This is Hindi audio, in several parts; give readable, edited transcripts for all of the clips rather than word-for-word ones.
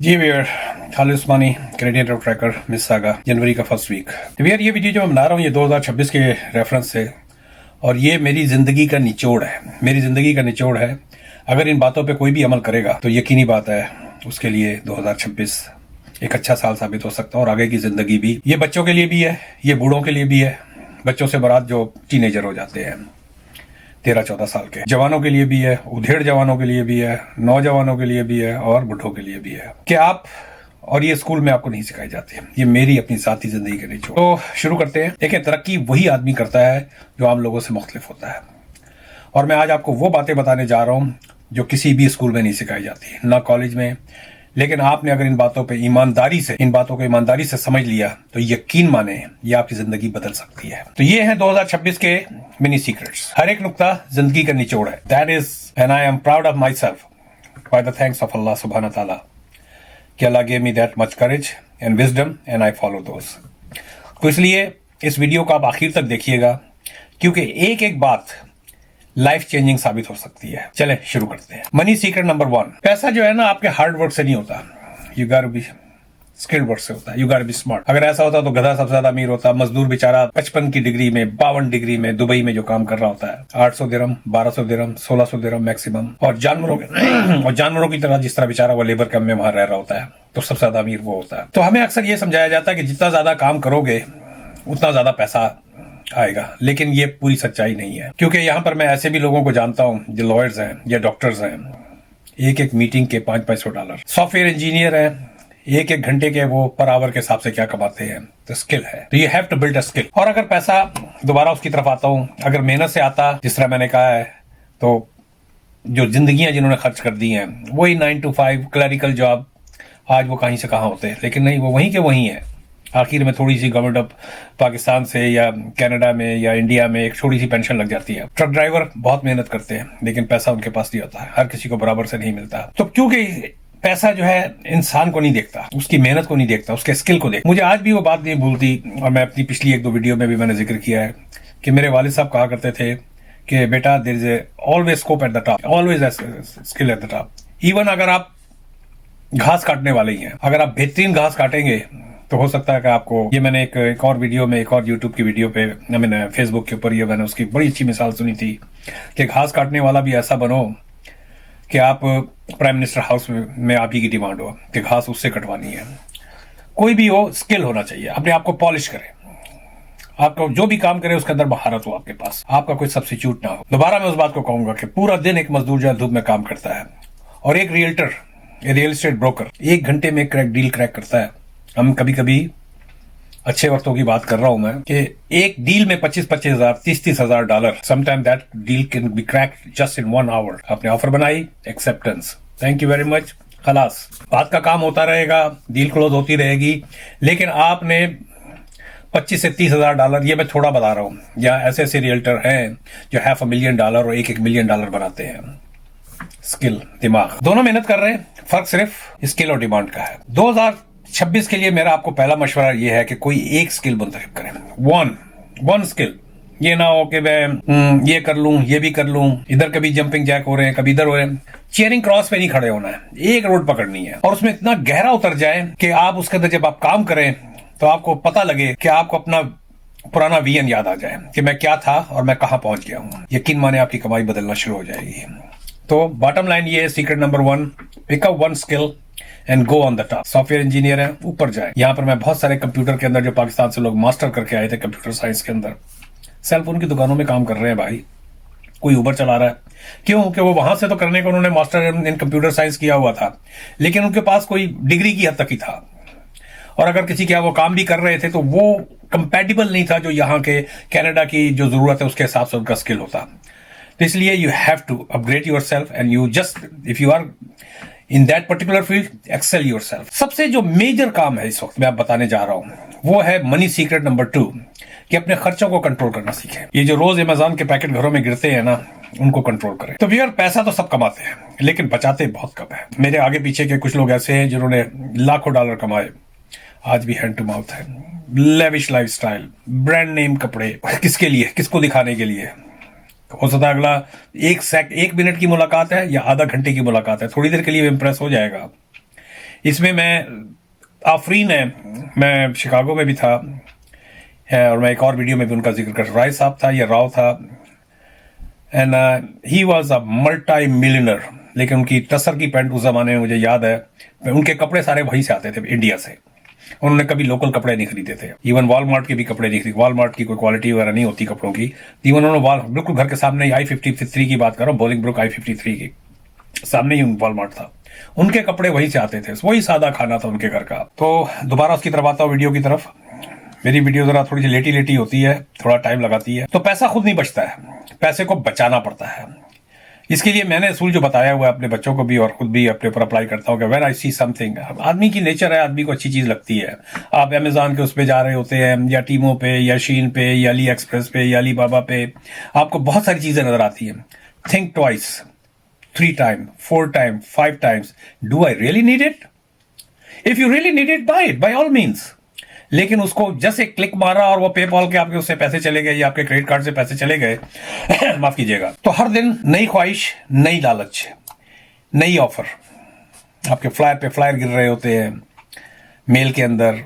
जी वियर, खालिद उस्मानी, कैनेडियन ट्रक ट्रैकर, मिस्सागा, जनवरी का फर्स्ट वीक। वियर, ये वीडियो जो मैं बना रहा हूँ ये 2026 के रेफरेंस से, और ये मेरी ज़िंदगी का निचोड़ है। मेरी ज़िंदगी का निचोड़ है। अगर इन बातों पे कोई भी अमल करेगा तो यकीनी बात है उसके लिए 2026 एक अच्छा साल साबित हो सकता है, और आगे की ज़िंदगी भी। ये बच्चों के लिए भी है, ये बूढ़ों के लिए भी है, बच्चों से बरात जो टीनेजर हो जाते हैं 13-14 साल के, जवानों के लिए भी है, उधेड़ जवानों के लिए भी है, नौजवानों के लिए भी है, और बुढ़ों के लिए भी है कि आप, और ये स्कूल में आपको नहीं सिखाई जाती है, ये मेरी अपनी साथी जिंदगी के निचोड़। तो शुरू करते हैं। देखिए, तरक्की वही आदमी करता है जो आम लोगों से मुख्तलिफ होता है, और मैं आज आपको वो बातें बताने जा रहा हूं जो किसी भी स्कूल में नहीं सिखाई जाती, ना कॉलेज में। लेकिन आपने अगर इन बातों को ईमानदारी से समझ लिया तो यकीन माने ये आपकी जिंदगी बदल सकती है। तो ये है 2026 के मिनी सीक्रेट्स। हर एक नुक्ता जिंदगी का निचोड़ है। That is and I am proud of myself by the thanks of Allah सुब्हाना ताला कि Allah gave me that much courage and wisdom and I follow those. तो इसलिए इस वीडियो को आप आखिर तक देखिएगा, क्योंकि एक एक बात लाइफ चेंजिंग साबित हो सकती है। चलें शुरू करते हैं। Money secret number 1। पैसा जो है ना आपके हार्ड वर्क से नहीं होता, you got to be skilled work से होता है। You got to be smart. अगर ऐसा होता तो गधा सबसे ज्यादा अमीर होता। मजदूर बेचारा 55 की डिग्री में, 52 डिग्री में दुबई में जो काम कर रहा होता है, 800 दिरहम, 1200 दिरहम, 1600 दिरहम मैक्सिमम। और जानवरों की तरह जिस तरह बेचारा वो लेबर कैंप में वहां रह रहा होता है, तो सबसे ज्यादा अमीर वो होता है। तो हमें अक्सर ये समझाया जाता है कि जितना ज्यादा काम करोगे उतना ज्यादा पैसा आएगा, लेकिन ये पूरी सच्चाई नहीं है। क्योंकि यहाँ पर मैं ऐसे भी लोगों को जानता हूँ जो लॉयर्स हैं या डॉक्टर्स हैं, एक एक मीटिंग के $500। सॉफ्टवेयर इंजीनियर हैं, एक एक घंटे के वो पर आवर के हिसाब से क्या कमाते हैं। तो स्किल है, तो you have to build a skill. और अगर पैसा, दोबारा उसकी तरफ आता हूँ, अगर मेहनत से आता, जिस तरह मैंने कहा है, तो जो जिंदगियां जिन्होंने खर्च कर दी हैं, वही 9 to 5 क्लरिकल जॉब, आज वो कहीं से कहाँ होते हैं, लेकिन नहीं, वो वहीं के वहीं है। आखिर में थोड़ी सी गवर्नमेंट ऑफ पाकिस्तान से या कनाडा में या इंडिया में एक थोड़ी सी पेंशन लग जाती है। ट्रक ड्राइवर बहुत मेहनत करते हैं, लेकिन पैसा उनके पास नहीं होता है, हर किसी को बराबर से नहीं मिलता। तो क्योंकि पैसा जो है इंसान को नहीं देखता, उसकी मेहनत को नहीं देखता, उसके स्किल को देखता। मुझे आज भी वो बात नहीं भूलती, और मैं अपनी पिछली 1-2 वीडियो में भी मैंने जिक्र किया है कि मेरे वालिद साहब कहा करते थे कि बेटा, there is always scope at the top, always skill at the top. Even अगर आप घास काटने वाले ही हैं, अगर आप बेहतरीन घास काटेंगे तो हो सकता है कि आपको, ये मैंने एक और वीडियो में, एक और यूट्यूब की वीडियो पे, मैंने फेसबुक के ऊपर ये मैंने उसकी बड़ी अच्छी मिसाल सुनी थी कि घास काटने वाला भी ऐसा बनो कि आप प्राइम मिनिस्टर हाउस में आप ही की डिमांड हो कि घास उससे कटवानी है। कोई भी हो, स्किल होना चाहिए, अपने आप को पॉलिश करें, आपको जो भी काम करे उसके अंदर महारत हो आपके पास, आपका कोई सब्स्टिट्यूट ना हो। दोबारा मैं उस बात को कहूंगा कि पूरा दिन एक मजदूर जो धूप में काम करता है, और एक रियल्टर, रियल एस्टेट ब्रोकर 1 घंटे में डील क्रैक करता है। हम कभी कभी अच्छे वक्तों की बात कर रहा हूं मैं, कि एक डील में 25-25 हजार, 30-30 हजार dollar, sometime that deal can be crack just in 1 hour. आपने ऑफर बनाई, acceptance, thank you very much, खलास, बात का काम होता रहेगा, डील क्लोज होती रहेगी। लेकिन आपने 25 से 30 हजार डॉलर, ये मैं थोड़ा बता रहा हूं, या ऐसे ऐसे रियल्टर हैं जो $500,000 और $1 मिलियन बनाते हैं। स्किल, दिमाग, दोनों मेहनत कर रहे हैं, फर्क सिर्फ स्किल और डिमांड का है। 2026 के लिए मेरा आपको पहला मशवरा यह है कि कोई एक स्किल मुंतखब करें, वन स्किल। ये ना हो कि मैं ये कर लूं, ये भी कर लूं, इधर कभी जंपिंग जैक हो रहे हैं, कभी इधर हो रहे हैं। चेयरिंग क्रॉस पे नहीं खड़े होना है, एक रोड पकड़नी है, और उसमें इतना गहरा उतर जाए कि आप उसके अंदर जब आप काम करें तो आपको पता लगे कि आपको अपना पुराना विजन याद आ जाए कि मैं क्या था और मैं कहां पहुंच गया हूं। यकीन माने आपकी कमाई बदलना शुरू हो जाएगी। तो बॉटम लाइन ये है, secret number 1, pick up one skill and go on the top. Software engineer है, ऊपर जाए। यहां पर मैं बहुत सारे कंप्यूटर के अंदर, जो पाकिस्तान से लोग मास्टर करके आए थे कंप्यूटर साइंस के अंदर, सेलफोन की दुकानों में काम कर रहे हैं भाई, कोई ऊबर चला रहा है। क्यों? कि वो वहां से तो करने को उन्होंने मास्टर इन कंप्यूटर साइंस किया हुआ था, लेकिन उनके पास कोई डिग्री की हद तक ही था, और अगर किसी के वो काम भी कर रहे थे तो वो कंपैटिबल नहीं था जो यहाँ के कनाडा की जो जरूरत है उसके हिसाब से उनका स्किल होता। तो इसलिए you have to upgrade your self, and you just, if you are in that particular field, excel your self. सबसे जो मेजर काम है इस वक्त मैं आप बताने जा रहा हूं, वो है मनी सीक्रेट नंबर 2, कि अपने खर्चों को कंट्रोल करना सीखें। ये जो रोज अमेज़न के पैकेट घरों में गिरते हैं ना, उनको कंट्रोल करें। तो यार, पैसा तो सब कमाते हैं, लेकिन बचाते बहुत कम है। मेरे आगे पीछे के कुछ लोग ऐसे हैं जिन्होंने लाखों डॉलर कमाए, आज भी हैंड टू माउथ है, लेविश लाइफस्टाइल, ब्रांड नेम कपड़े, किसके लिए, किसको दिखाने के लिए। हो सकता है अगला 1 मिनट की मुलाकात है या आधा घंटे की मुलाकात है, थोड़ी देर के लिए इंप्रेस हो जाएगा, इसमें मैं आफरीन है, मैं शिकागो में भी था और मैं एक और वीडियो में भी उनका जिक्र कर, राय साहब था या राव था, and he was a multi millionaire. लेकिन उनकी टसर की पैंट उस जमाने में मुझे याद है, उनके कपड़े सारे वहीं से आते थे इंडिया से, उन्होंने कभी लोकल कपड़े नहीं खरीदे थे। इवन वॉलमार्ट के भी कपड़े नहीं खरीदे, वॉलमार्ट की कोई क्वालिटी वगैरह नहीं होती कपड़ों की। इवन उन्होंने बिल्कुल घर के सामने I-53 की बात कर रहा हूँ, बोलिंगब्रुक I-53 की सामने ही वॉलमार्ट था, उनके कपड़े वहीं से आते थे, वही सादा खाना था उनके घर का। तो दोबारा उसकी तरफ आता हूँ, वीडियो की तरफ। मेरी वीडियो जरा थोड़ी सी लेटी लेटी होती है, थोड़ा टाइम लगाती है, तो पैसा खुद नहीं बचता है, पैसे को बचाना पड़ता है। इसके लिए मैंने असूल जो बताया हुआ है अपने बच्चों को भी और खुद भी अपने ऊपर अप्लाई करता हूँ कि व्हेन आई सी समथिंग, आदमी की नेचर है, आदमी को अच्छी चीज लगती है। आप अमेजॉन के उस पे जा रहे होते हैं या टीमो पे या शीन पे या अली एक्सप्रेस पे या अली बाबा पे, आपको बहुत सारी चीजें नजर आती हैं। Think twice, 3 times, 4 times, 5 times. Do I really need it? If you really need it, buy it by all means. लेकिन उसको जैसे क्लिक मारा और वो पेपॉल के आपके उससे पैसे चले गए या आपके क्रेडिट कार्ड से पैसे चले गए माफ कीजिएगा। तो हर दिन नई ख्वाहिश, नई लालच, नई ऑफर, आपके फ्लायर पे फ्लायर गिर रहे होते हैं मेल के अंदर।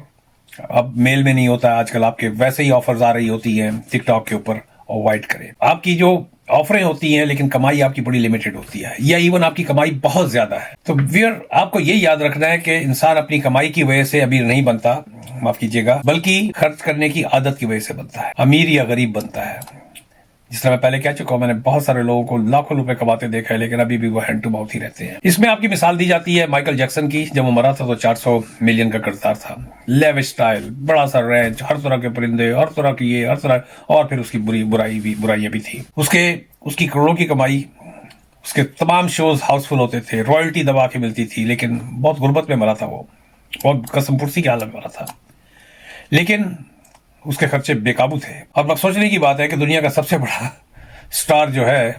अब मेल में नहीं होता आजकल, आपके वैसे ही ऑफर्स आ रही होती हैं टिकटॉक के ऊपर। अवॉइड करें, आपकी जो ऑफरें होती हैं लेकिन कमाई आपकी बड़ी लिमिटेड होती है, या इवन आपकी कमाई बहुत ज्यादा है। तो वियर आपको ये याद रखना है कि इंसान अपनी कमाई की वजह से अमीर नहीं बनता, माफ कीजिएगा, बल्कि खर्च करने की आदत की वजह से बनता है, अमीर या गरीब बनता है। जिस तरह मैं पहले कह चुका हूं, मैंने बहुत सारे लोगों को लाखों रुपए कमाते देखा है लेकिन अभी भी वो हैंड टू माउथ ही रहते हैं। इसमें आपकी मिसाल दी जाती है माइकल जैक्सन की। जब वो मरा था तो 400 मिलियन का कर्जदार था, लेविश स्टाइल, बड़ा सा रैंच, हर तरह के परिंदे, हर तरह की ये, हर तरह, और फिर उसकी बुराइयां भी थी। उसकी करोड़ों की कमाई, उसके तमाम शोज हाउसफुल होते थे, रॉयल्टी दबा के मिलती थी, लेकिन बहुत गुर्बत में मरा था वो, बहुत कसमपुर्सी की हालत में मरा था। लेकिन उसके खर्चे बेकाबू थे। अब सोचने की बात है कि दुनिया का सबसे बड़ा स्टार जो है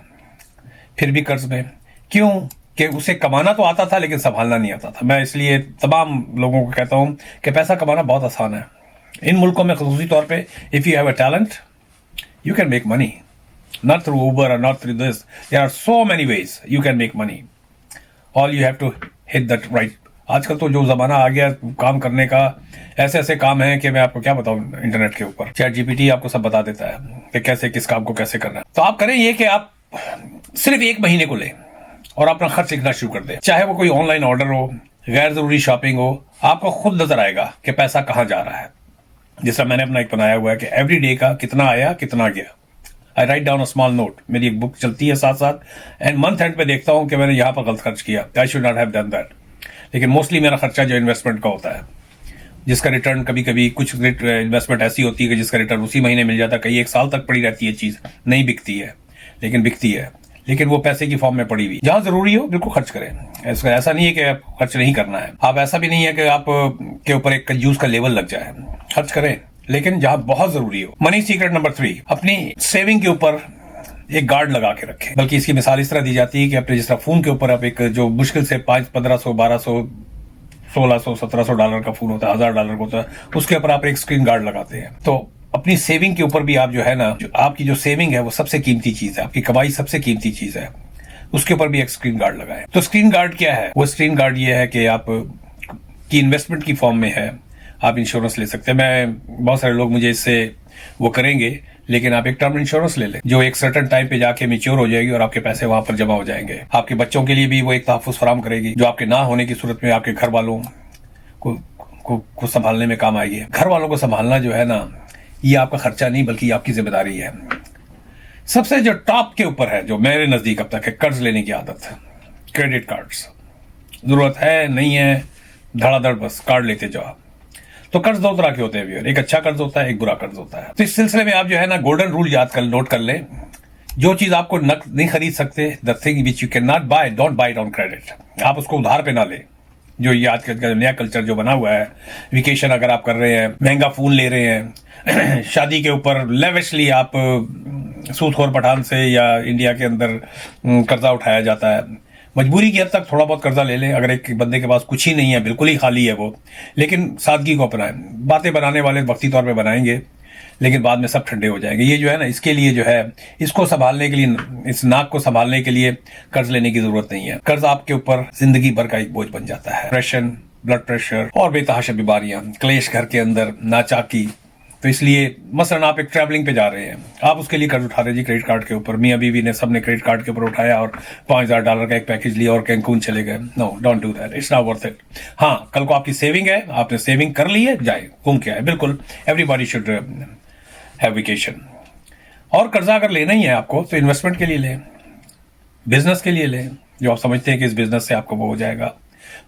फिर भी कर्ज में क्यों? कि उसे कमाना तो आता था लेकिन संभालना नहीं आता था। मैं इसलिए तमाम लोगों को कहता हूं कि पैसा कमाना बहुत आसान है इन मुल्कों में, खासतौर तौर पे if you have a talent you can make money, not through Uber or not through this, there are so many ways you can make money, all you have to hit that right. आजकल तो जो जमाना आ गया काम करने का, ऐसे ऐसे काम है कि मैं आपको क्या बताऊं, इंटरनेट के ऊपर चैट जीपीटी आपको सब बता देता है कि कैसे किस काम को कैसे करना है। तो आप करें ये कि आप सिर्फ 1 महीने को लें और अपना खर्च लिखना शुरू कर दें। चाहे वो कोई ऑनलाइन ऑर्डर हो, गैर जरूरी शॉपिंग हो, आपको खुद नजर आएगा कि पैसा कहां जा रहा है। जैसा मैंने अपना एक बनाया हुआ है कि एवरी डे का कितना आया कितना गया, I write down a small note. मेरी एक बुक चलती है साथ साथ, एंड मंथ एंड पे देखता हूं कि मैंने यहां पर गलत खर्च किया, I should not have done that. लेकिन मोस्टली मेरा खर्चा जो इन्वेस्टमेंट का होता है, जिसका रिटर्न कभी कभी, कुछ इन्वेस्टमेंट ऐसी होती है कि जिसका रिटर्न उसी महीने मिल जाता है, कई 1 साल तक पड़ी रहती है, चीज नहीं बिकती है लेकिन बिकती है, लेकिन वो पैसे की फॉर्म में पड़ी हुई। जहां जरूरी हो बिल्कुल खर्च करें। ऐसा नहीं है कि आप खर्च नहीं करना है, आप ऐसा भी नहीं है कि आप के ऊपर एक कंजूस का लेवल लग जाए, खर्च करें लेकिन जहां बहुत जरूरी हो। मनी सीक्रेट नंबर 3, अपनी सेविंग के ऊपर एक गार्ड लगा के रखें। बल्कि इसकी मिसाल इस तरह दी जाती है कि अपने जिस तरह फोन के ऊपर आप एक जो मुश्किल से 1500, 1200, 1600, 1700 डॉलर का फोन होता है, $1000 का होता है, उसके ऊपर आप एक स्क्रीन गार्ड लगाते हैं। तो अपनी सेविंग के ऊपर भी आप जो है ना, जो आपकी जो सेविंग है वो सबसे कीमती चीज है, आपकी कमाई सबसे कीमती चीज है, उसके ऊपर भी एक स्क्रीन गार्ड लगाएं। तो स्क्रीन गार्ड क्या है? वो स्क्रीन गार्ड ये है कि आप की इन्वेस्टमेंट की फॉर्म में है, आप इंश्योरेंस ले सकते हैं। मैं बहुत सारे लोग मुझे इससे वो करेंगे, लेकिन आप एक टर्म इंश्योरेंस ले लें जो एक सर्टेन टाइम पे जाके मैच्योर हो जाएगी और आपके पैसे वहां पर जमा हो जाएंगे। आपके बच्चों के लिए भी वो एक तहफ़्फ़ुज़ फराहम करेगी जो आपके ना होने की सूरत में आपके घर वालों को संभालने में काम आएगी। घर वालों को संभालना जो है ना, ये आपका खर्चा नहीं बल्कि आपकी जिम्मेदारी है। सबसे जो टॉप के ऊपर है, जो मेरे नजदीक अब तक है, कर्ज लेने की आदत। क्रेडिट कार्ड्स, जरूरत है नहीं है, धड़ाधड़ बस कार्ड लेते जाओ। तो कर्ज 2 तरह के होते हैं, एक अच्छा कर्ज होता है, एक बुरा कर्ज होता है। तो इस सिलसिले में आप जो है ना, गोल्डन रूल नोट कर लें। जो चीज आपको नहीं खरीद सकते, the thing which you can not buy, don't buy it on credit. आप उसको उधार पे ना लें। जो ये आज का नया कल्चर जो बना हुआ है, वेकेशन अगर आप कर रहे हैं, महंगा फोन ले रहे हैं, शादी के ऊपर लेविशली आप सूदखोर पठान से या इंडिया के अंदर कर्जा उठाया जाता है। मजबूरी की हद तक थोड़ा बहुत कर्जा ले लें। अगर एक बंदे के पास कुछ ही नहीं है, बिल्कुल ही खाली है वो, लेकिन सादगी को अपनाएं। बातें बनाने वाले वक्ती तौर पे बनाएंगे, लेकिन बाद में सब ठंडे हो जाएंगे। ये जो है ना, इसके लिए जो है, इसको संभालने के लिए, इस नाक को संभालने के लिए कर्ज लेने की जरूरत नहीं है। कर्ज आपके ऊपर जिंदगी भर का एक बोझ बन जाता है। डिप्रेशन, ब्लड प्रेशर और बेतहाशा बीमारियां, क्लेश घर के अंदर, नाचाकी। तो इसलिए मसलन आप एक ट्रैवलिंग पे जा रहे हैं, आप उसके लिए कर्ज उठा रहे जी क्रेडिट कार्ड के ऊपर, मियाँ बीवी ने सबने क्रेडिट कार्ड के ऊपर उठाया और $5,000 का एक पैकेज लिया और कैंकून चले गए। No, don't do that, it's not worth it. हाँ, कल को आपकी सेविंग है, आपने सेविंग कर ली है, जाए घूम के आए, बिल्कुल एवरीबॉडी शुड हैव वेकेशन। और कर्जा अगर लेना ही है आपको तो इन्वेस्टमेंट के लिए लें, बिजनेस के लिए लें, जो आप समझते हैं कि इस बिजनेस से आपको वो हो जाएगा,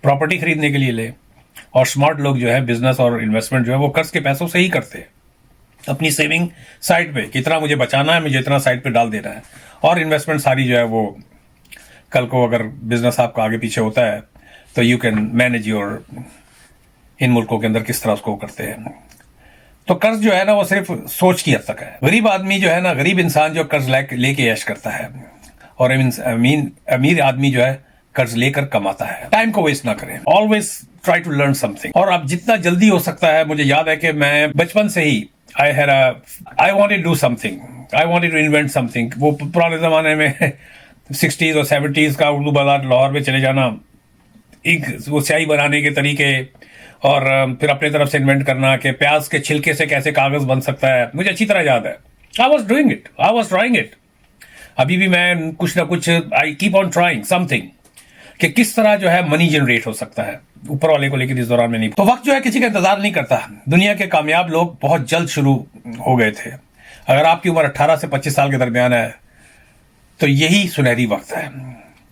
प्रॉपर्टी खरीदने के लिए लें। और स्मार्ट लोग जो है बिजनेस और इन्वेस्टमेंट जो है वो कर्ज के पैसों से ही करते हैं। अपनी सेविंग साइड पे कितना मुझे बचाना है, मुझे इतना साइड पे डाल देना है, और इन्वेस्टमेंट सारी जो है वो कल को अगर बिजनेस आपका आगे पीछे होता है तो यू कैन मैनेज योर, इन मुल्कों के अंदर किस तरह उसको करते हैं। तो कर्ज जो है ना वो सिर्फ सोच की हद तक है। गरीब आदमी जो है ना, गरीब इंसान जो कर्ज लेके ऐश करता है, और अमीर आदमी जो है कर्ज लेकर कमाता है। टाइम को वेस्ट ना करें, always try to learn something. और अब जितना जल्दी हो सकता है, मुझे याद है कि मैं बचपन से ही I wanted to do something, I wanted to invent something। वो पुराने जमाने में 60s और 70s का उर्दू बाजार लाहौर में चले जाना, एक वो स्याही बनाने के तरीके, और फिर अपने तरफ से इन्वेंट करना कि प्याज के छिलके से कैसे कागज बन सकता है, मुझे अच्छी तरह याद है। I was doing it, I was trying it। अभी भी मैं कुछ ना कुछ I keep on trying something कि किस तरह जो है मनी जनरेट हो सकता है ऊपर वाले को लेकर इस दौरान में नहीं। तो वक्त जो है किसी का इंतजार नहीं करता। दुनिया के कामयाब लोग बहुत जल्द शुरू हो गए थे। अगर आपकी उम्र 18 से 25 साल के दरमियान है तो यही सुनहरी वक्त है।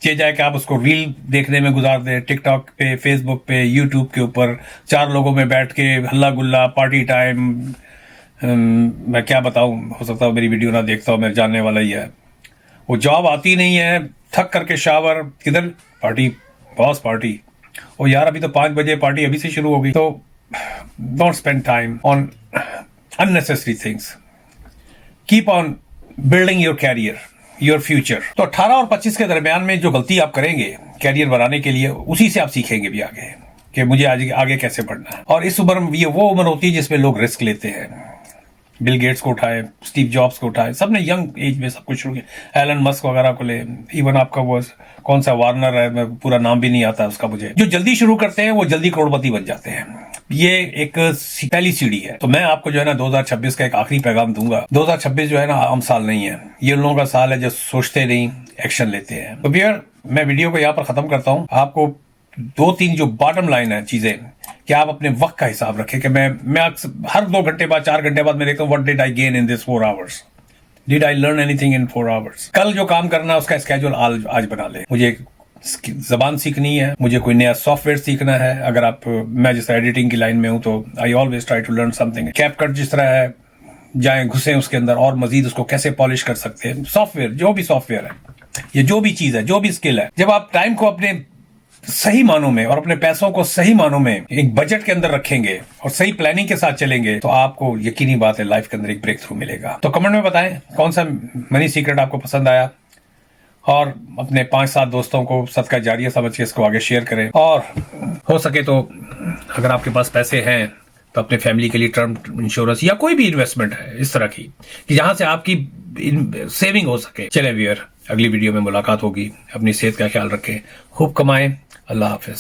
ये जाए कि आप उसको रील देखने में गुजार दें, टिकटॉक पे, फेसबुक पे, यूट्यूब के ऊपर 4 लोगों में बैठ के हल्ला गुल्ला, पार्टी टाइम। मैं क्या बताऊं, हो सकता है मेरी वीडियो ना देखता हो, मेरे जानने वाला ही है। वो जॉब आती नहीं है, थक करके शावर, किधर पार्टी, बॉस पार्टी। और यार अभी तो 5 बजे पार्टी अभी से शुरू हो गई। तो don't spend time on unnecessary things, keep on building your career, your future. तो 18 और 25 के दरमियान में जो गलती आप करेंगे कैरियर बनाने के लिए, उसी से आप सीखेंगे भी आगे कि मुझे आगे कैसे बढ़ना है। और इस उम्र में ये वो उम्र होती है जिसमें लोग रिस्क लेते हैं। बिल गेट्स को उठाए, स्टीव जॉब्स को उठाए, सबने यंग एज में सब कुछ शुरू किया। एलन मस्क वगैरह को ले, इवन आपका वो कौन सा वार्नर है, मैं पूरा नाम भी नहीं आता उसका मुझे। जो जल्दी शुरू करते हैं वो जल्दी करोड़पति बन जाते हैं। ये एक पहली सीढ़ी है। तो मैं आपको जो है ना 2026 का एक आखिरी पैगाम दूंगा। 2026 जो है ना आम साल नहीं है, ये उन लोगों का साल है जो सोचते नहीं, एक्शन लेते हैं। तो भैया मैं वीडियो को यहाँ पर खत्म करता हूँ। आपको 2-3 जो बॉटम लाइन है चीजें कि आप अपने वक्त का हिसाब रखें कि मैं हर 2 घंटे बाद, 4 घंटे बाद मैं देखता हूँ what did I gain in this 4 hours, did I learn anything in 4 hours. कल जो काम करना है उसका स्केड्यूल आज बना ले। मुझे जबान सीखनी है, मुझे कोई नया सॉफ्टवेयर सीखना है। अगर आप, मैं जिस एडिटिंग की लाइन में हूं तो I always try to learn something. CapCut जिस तरह है, जाएं घुसें उसके अंदर और मजीद उसको कैसे पॉलिश कर सकते हैं। सॉफ्टवेयर, जो भी सॉफ्टवेयर है, ये जो भी चीज है, जो भी स्किल है, जब आप टाइम को अपने सही मानों में और अपने पैसों को सही मानों में एक बजट के अंदर रखेंगे और सही प्लानिंग के साथ चलेंगे तो आपको यकीनी बात है लाइफ के अंदर एक ब्रेक थ्रू मिलेगा। तो कमेंट में बताएं कौन सा मनी सीक्रेट आपको पसंद आया, और अपने 5-7 दोस्तों को सदका जारिया समझ के इसको आगे शेयर करें। और हो सके तो अगर आपके पास पैसे हैं तो अपने फैमिली के लिए टर्म इंश्योरेंस या कोई भी इन्वेस्टमेंट है इस तरह की कि जहां से आपकी सेविंग हो सके। चले व्यूअर, अगली वीडियो में मुलाकात होगी। अपनी सेहत का ख्याल रखें, खूब कमाएं। अल्लाह हाफिज।